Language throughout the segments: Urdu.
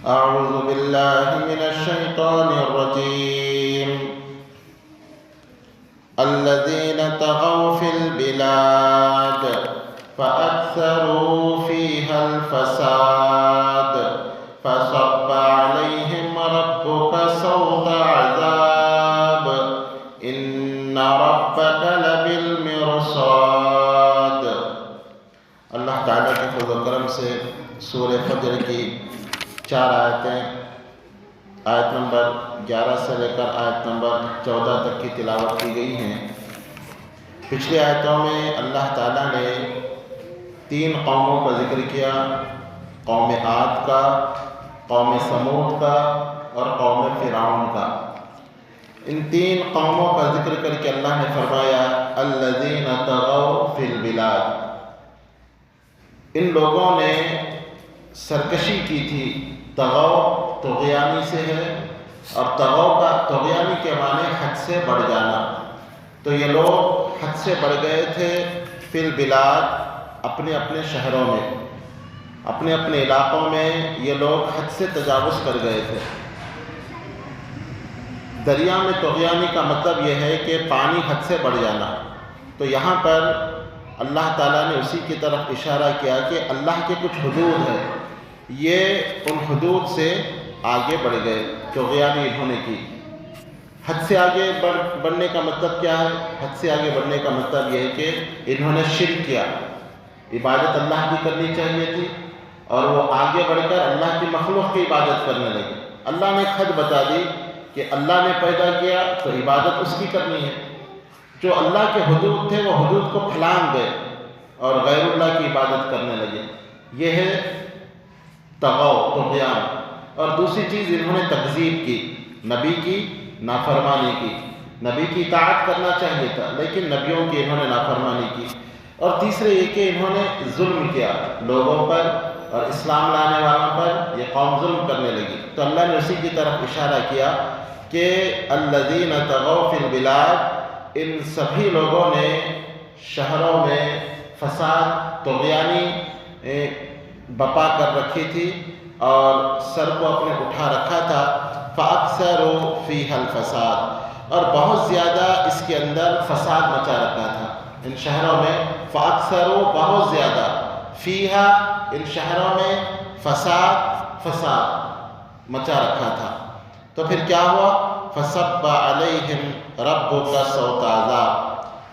أعوذ بالله من الشيطان الرجيم الذين طغوا في البلاد فأكثروا فيها الفساد فصب عليهم ربك سوط عذاب إن ربك لبالمرصاد۔ اللہ تعالیٰ کے فضل و کرم سے سورہ فجر کی 4 آیتیں آیت نمبر 11 سے لے کر آیت نمبر 14 تک کی تلاوت کی گئی ہیں۔ پچھلی آیتوں میں اللہ تعالیٰ نے 3 قوموں کا ذکر کیا، قوم عاد کا، قوم سمود کا اور قوم فرعون کا۔ ان 3 قوموں کا ذکر کر کے اللہ نے فرمایا الذین طغوا فی البلاد، ان لوگوں نے سرکشی کی تھی۔ طغوا طغیانی سے ہے، اور طغیانی کے معنی حد سے بڑھ جانا۔ تو یہ لوگ حد سے بڑھ گئے تھے فی البلاد، اپنے اپنے شہروں میں، اپنے اپنے علاقوں میں یہ لوگ حد سے تجاوز کر گئے تھے۔ دریا میں طغیانی کا مطلب یہ ہے کہ پانی حد سے بڑھ جانا۔ تو یہاں پر اللہ تعالیٰ نے اسی کی طرف اشارہ کیا کہ اللہ کے کچھ حدود ہیں، یہ ان حدود سے آگے بڑھ گئے، طغیانی انہوں نے کی۔ حد سے آگے بڑھنے کا مطلب کیا ہے؟ حد سے آگے بڑھنے کا مطلب یہ ہے کہ انہوں نے شرک کیا۔ عبادت اللہ کی کرنی چاہیے تھی اور وہ آگے بڑھ کر اللہ کی مخلوق کی عبادت کرنے لگے۔ اللہ نے ایک حد بتا دی کہ اللہ نے پیدا کیا تو عبادت اس کی کرنی ہے۔ جو اللہ کے حدود تھے وہ حدود کو پھلانگ گئے اور غیر اللہ کی عبادت کرنے لگے۔ یہ ہے طغیان۔ اور دوسری چیز انہوں نے تکذیب کی، نبی کی نافرمانی کی۔ نبی کی اطاعت کرنا چاہیے تھا لیکن نبیوں کی انہوں نے نافرمانی کی۔ اور تیسرے یہ کہ انہوں نے ظلم کیا لوگوں پر اور اسلام لانے والوں پر، یہ قوم ظلم کرنے لگی۔ تو اللہ نے اسی کی طرف اشارہ کیا کہ الذین طغوا فی البلاد، ان سبھی لوگوں نے شہروں میں فساد طغیانی بپا کر رکھی تھی اور سر کو اپنے اٹھا رکھا تھا۔ فَأَكْثَرُوا فِيهَا الْفَسَادَ، اور بہت زیادہ اس کے اندر فساد مچا رکھا تھا ان شہروں میں۔ فَأَكْثَرُوا، بہت زیادہ، فِيهَا، ان شہروں میں، فساد مچا رکھا تھا۔ تو پھر کیا ہوا؟ فَصَبَّ عَلَيْهِمْ رَبُّكَ سَوْطَ عَذَابٍ،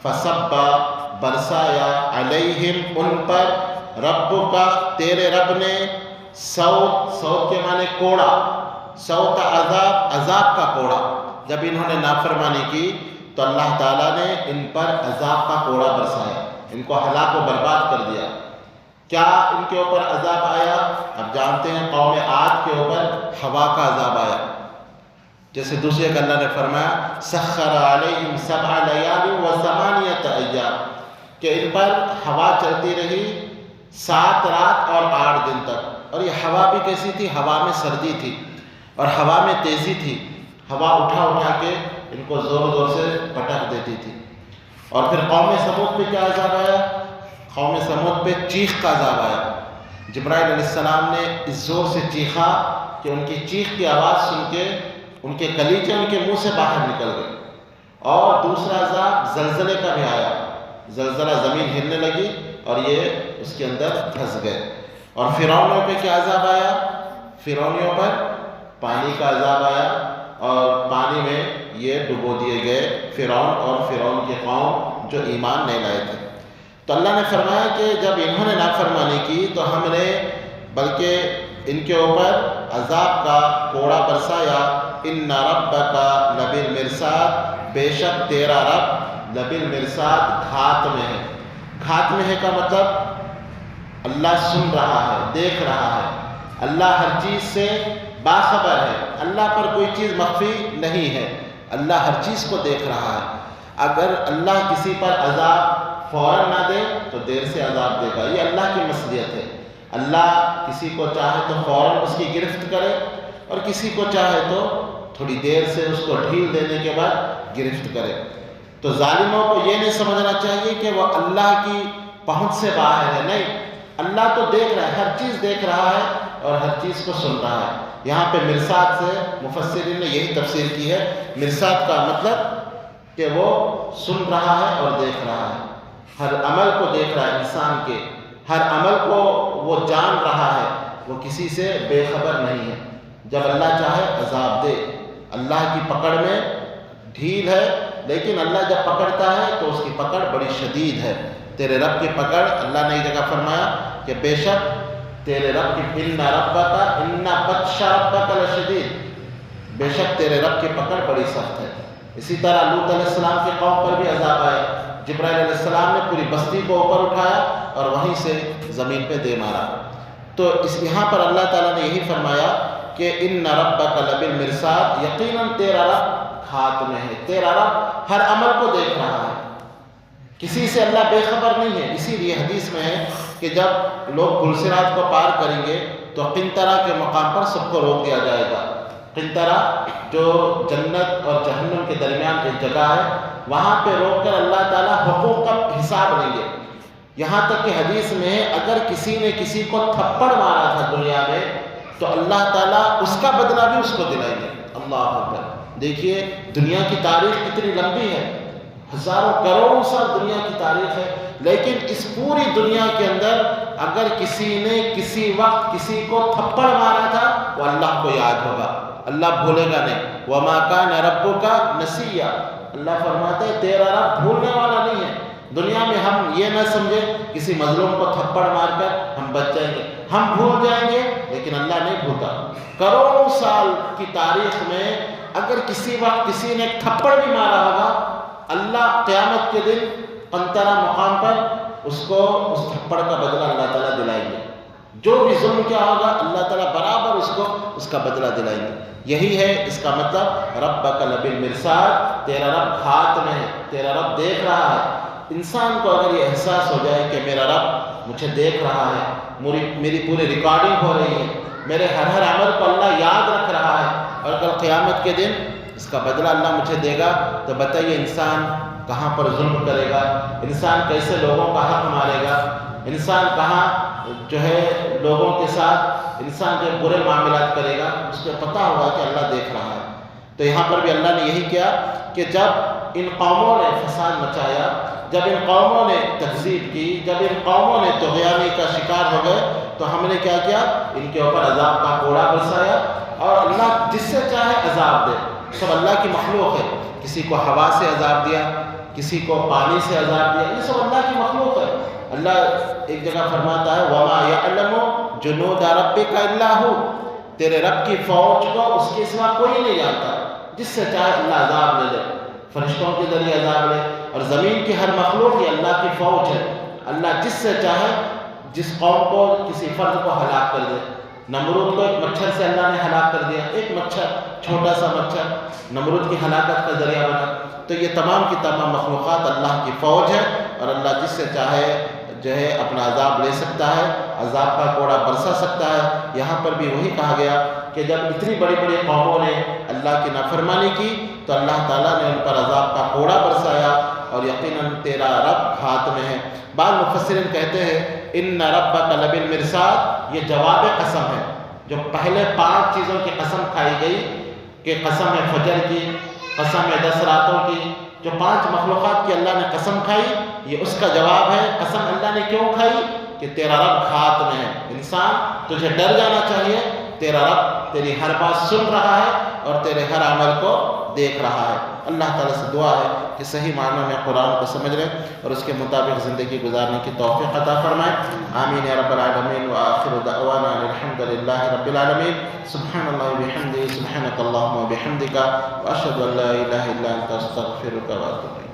فَصَبَّ، برسایا، علیہم، ان پر، ربک، تیرے رب نے، صوت کے معنی کوڑا، صوت عذاب، عذاب کا کوڑا۔ جب انہوں نے نافرمانی کی تو اللہ تعالیٰ نے ان پر عذاب کا کوڑا برسایا، ان کو ہلاک و برباد کر دیا۔ کیا ان کے اوپر عذاب آیا؟ اب جانتے ہیں قوم عاد کے اوپر ہوا کا عذاب آیا۔ جیسے دوسرے کہ اللہ نے فرمایا سخر علیہم 7 لیال و 8 ایام، کہ ان پر ہوا چلتی رہی 7 رات اور 8 دن تک۔ اور یہ ہوا بھی کیسی تھی؟ ہوا میں سردی تھی اور ہوا میں تیزی تھی۔ ہوا اٹھا کے ان کو زور سے پٹک دیتی تھی۔ اور پھر قوم سمود پہ کیا عذاب آیا؟ قوم سمود پہ چیخ کا عذاب آیا۔ جبرائیل علیہ السلام نے اس زور سے چیخا کہ ان کی چیخ کی آواز سن کے ان کے کلیجے ان کے منہ سے باہر نکل گئے۔ اور دوسرا عذاب زلزلے کا بھی آیا، زلزلہ، زمین ہلنے لگی اور یہ اس کے اندر پھنس گئے۔ اور فرعونیوں پہ کیا عذاب آیا؟ فرعونیوں پر پانی کا عذاب آیا اور پانی میں یہ ڈبو دیے گئے، فرعون اور فرعون کی قوم جو ایمان نہیں لائے تھے۔ تو اللہ نے فرمایا کہ جب انہوں نے نافرمانی کی تو ہم نے بلکہ ان کے اوپر عذاب کا کوڑا برسایا۔ ان ربک لبالمرصاد، بے شک تیرا رب لبالمرصاد، گھات میں ہے۔ گھات میں ہے کا مطلب اللہ سن رہا ہے، دیکھ رہا ہے، اللہ ہر چیز سے باخبر ہے، اللہ پر کوئی چیز مخفی نہیں ہے، اللہ ہر چیز کو دیکھ رہا ہے۔ اگر اللہ کسی پر عذاب فوراً نہ دے تو دیر سے عذاب دے گا، یہ اللہ کی مصلحت ہے۔ اللہ کسی کو چاہے تو فوراً اس کی گرفت کرے اور کسی کو چاہے تو تھوڑی دیر سے اس کو ڈھیل دینے کے بعد گرفت کرے۔ تو ظالموں کو یہ نہیں سمجھنا چاہیے کہ وہ اللہ کی پہنچ سے باہر ہے، نہیں، اللہ تو دیکھ رہا ہے، ہر چیز دیکھ رہا ہے اور ہر چیز کو سن رہا ہے۔ یہاں پہ مرصاد سے مفسرین نے یہی تفسیر کی ہے، مرصاد کا مطلب کہ وہ سن رہا ہے اور دیکھ رہا ہے، ہر عمل کو دیکھ رہا ہے، انسان کے ہر عمل کو وہ جان رہا ہے، وہ کسی سے بے خبر نہیں ہے۔ جب اللہ چاہے عذاب دے، اللہ کی پکڑ میں ڈھیل ہے، لیکن اللہ جب پکڑتا ہے تو اس کی پکڑ بڑی شدید ہے۔ تیرے رب کی پکڑ، اللہ نے ایک جگہ فرمایا کہ بے شک تیرے رب کی ان بطش ربک لشدید، بے شک تیرے رب کی پکڑ بڑی سخت ہے۔ اسی طرح لوط علیہ السلام کی قوم پر بھی عذاب آئے، جبرائیل علیہ السلام نے پوری بستی کو اوپر اٹھایا اور وہیں سے زمین پہ دے مارا۔ تو یہاں پر اللہ تعالیٰ نے یہی فرمایا کہ ان ربک لبالمرصاد، یقیناً تیرا رب ہاتھ میں ہے، تیرا رب ہر عمل کو دیکھ رہا ہے، کسی سے اللہ بے خبر نہیں ہے۔ اسی لیے حدیث میں ہے کہ جب لوگ پلصراط کو پار کریں گے تو قنطرہ کے مقام پر سب کو روک دیا جائے گا۔ قنطرہ جو جنت اور جہنم کے درمیان ایک جگہ ہے، وہاں پہ روک کر اللہ تعالیٰ حقوق کا حساب لیں گے۔ یہاں تک کہ حدیث میں ہے اگر کسی نے کسی کو تھپڑ مارا تھا دنیا میں تو اللہ تعالیٰ اس کا بدلہ بھی اس کو دلائیں گے۔ اللہ اکبر! دیکھیے دنیا کی تاریخ کتنی لمبی ہے، ہزاروں کروڑوں سال دنیا کی تاریخ ہے، لیکن اس پوری دنیا کے اندر اگر کسی نے کسی وقت کسی کو تھپڑ مارا تھا وہ اللہ کو یاد ہوگا، اللہ بھولے گا نہیں۔ وَمَا كَانَ رَبُّكَ نَسِيًّا، اللہ فرماتے ہیں تیرا رب بھولنے والا نہیں ہے۔ دنیا میں ہم یہ نہ سمجھے کسی مظلوم کو تھپڑ مار کر ہم بچ جائیں گے، ہم بھول جائیں گے، لیکن اللہ نہیں بھولتا۔ کروڑوں سال کی تاریخ میں اگر کسی وقت کسی نے ایک تھپڑ بھی مارا ہوگا، اللہ قیامت کے دن قنطرہ مقام پر اس کو اس تھپڑ کا بدلہ اللہ تعالیٰ دلائیں گے۔ جو بھی ظلم کیا ہوگا اللہ تعالیٰ برابر اس کو اس کا بدلہ دلائیں گے۔ یہی ہے اس کا مطلب ربک لبالمرصاد، تیرا رب ہاتھ میں ہے، تیرا رب دیکھ رہا ہے۔ انسان کو اگر یہ احساس ہو جائے کہ میرا رب مجھے دیکھ رہا ہے، میری پوری ریکارڈنگ ہو رہی ہے، میرے ہر عمل کو اللہ یاد رکھ رہا ہے اور کل قیامت کے دن اس کا بدلہ اللہ مجھے دے گا، تو بتائیے انسان کہاں پر ظلم کرے گا، انسان کیسے لوگوں کا حق مارے گا، انسان کہاں جو ہے لوگوں کے ساتھ انسان جو برے معاملات کرے گا، اس کو پتہ ہوگا کہ اللہ دیکھ رہا ہے۔ تو یہاں پر بھی اللہ نے یہی کیا کہ جب ان قوموں نے فساد مچایا، جب ان قوموں نے تکذیب کی، جب ان قوموں نے طغیانی کا شکار ہو گئے، تو ہم نے کیا کیا؟ ان کے اوپر عذاب کا کوڑا برسایا، اور اللہ جس سے چاہے عذاب دے، سب اللہ کی مخلوق ہے۔ کسی کو ہوا سے عذاب دیا، کسی کو پانی سے عذاب دیا، یہ سب اللہ کی مخلوق ہے۔ اللہ ایک جگہ فرماتا ہے وَمَا يَعْلَمُ جُنُودَ رَبِّكَ إِلَّا هُوَ، تیرے رب کی فوج کو اس کے سوا کوئی نہیں جانتا۔ جس سے چاہے اللہ عذاب لے لے، فرشتوں کے ذریعے عذاب لے، اور زمین کی ہر مخلوق یہ اللہ کی فوج ہے۔ اللہ جس سے چاہے جس قوم کو کسی فرد کو ہلاک کر دے۔ نمرود کو ایک مچھر سے اللہ نے ہلاک کر دیا، ایک مچھر، چھوٹا سا مچھر نمرود کی ہلاکت کا ذریعہ بنا۔ تو یہ تمام کی تمام مخلوقات اللہ کی فوج ہے، اور اللہ جس سے چاہے جو ہے اپنا عذاب لے سکتا ہے، عذاب کا کوڑا برسا سکتا ہے۔ یہاں پر بھی وہی کہا گیا کہ جب اتنی بڑی بڑی قوموں نے اللہ کی نافرمانی کی تو اللہ تعالیٰ نے ان پر عذاب کا کوڑا برسایا، اور یقیناً تیرا رب ہاتھ میں ہے۔ بعض مفسرین کہتے ہیں ان ربک لبالمرصاد، یہ جواب قسم ہے۔ جو پہلے 5 چیزوں کی قسم کھائی گئی کہ قسم ہے فجر کی، قسم ہے 10 راتوں کی، جو 5 مخلوقات کی اللہ نے قسم کھائی، یہ اس کا جواب ہے۔ قسم اللہ نے کیوں کھائی؟ کہ تیرا رب ہاتھ میں ہے۔ انسان تجھے ڈر جانا چاہیے، تیرا رب تیری ہر بات سن رہا ہے اور تیرے ہر عمل کو دیکھ رہا ہے۔ اللہ تعالیٰ سے دعا ہے کہ صحیح معنوں میں قرآن کو سمجھ لیں اور اس کے مطابق زندگی گزارنے کی توفیق عطا فرمائے۔ آمین یا رب العالمین، وآخر دعوانا الحمد للہ رب العالمین۔ سبحان اللہ وبحمدہ، سبحانک اللہم وبحمدک، واشہد ان لا الہ الا انت، استغفرک واتوب الیک۔